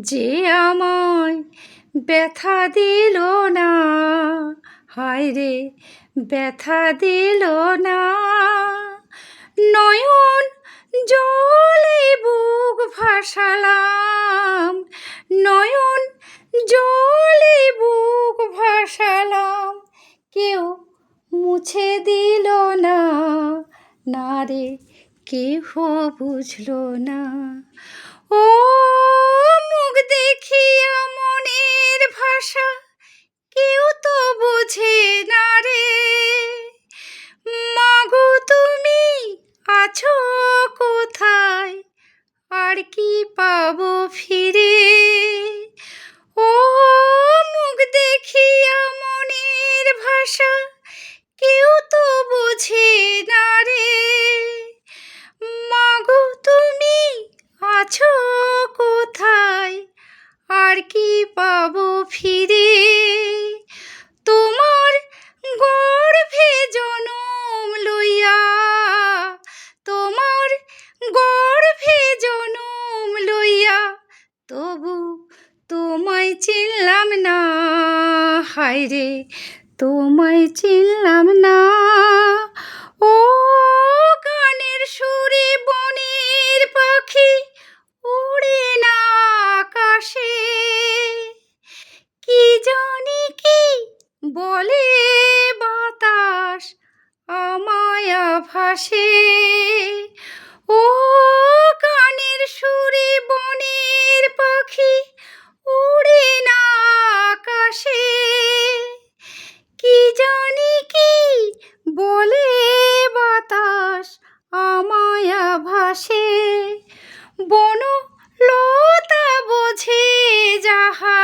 যে আমায় ব্যথা দিল না, হায় রে ব্যথা দিল না। নয়ন জলে বুক ভাসালাম, নয়ন জলে বুক ভাসালাম, কেউ মুছে দিল না, না রে কেহ বুঝল না। ও মুখ দেখিয়া মনের ভাষা কেউ তো বোঝে না রে। মাগো তুমি আছো কোথায়, আর কি পাবো ফিরে? ও মুখ দেখিয়া মনের ভাষা কেউ তো বোঝে না রে। মাগো তুমি আছো কোথায়, আর কি পাবো ফিরে? তোমার গর্ভে জনম লইয়া, তোমার গর্ভে জনম লইয়া, তবু তোমায় চিনলাম না, হায় রে তোমায় চিনলাম না। ও গানের সুরে বনের পাখি উড়ে না আকাশে, কি জানি কি বলে বাতাস আমায় আভাসে। ও গানের সুরে বনের পাখি উড়ে না আকাশে, কি জানি কি বলে বাতাস আমায় আভাসে। বন লতা বোঝে যাহা,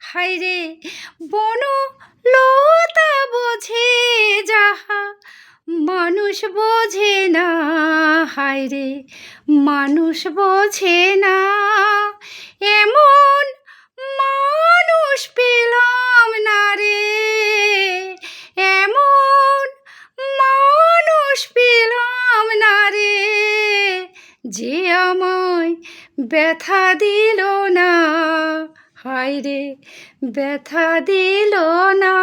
হায় রে বন লতা বোঝে যাহা, মানুষ বোঝে না, হায় রে মানুষ বোঝে না। এমন মানুষ পেলাম না রে, এমন মানুষ পেলাম না রে, যে আমায় ব্যথা দিল না, হায় রে ব্যথা দিল না।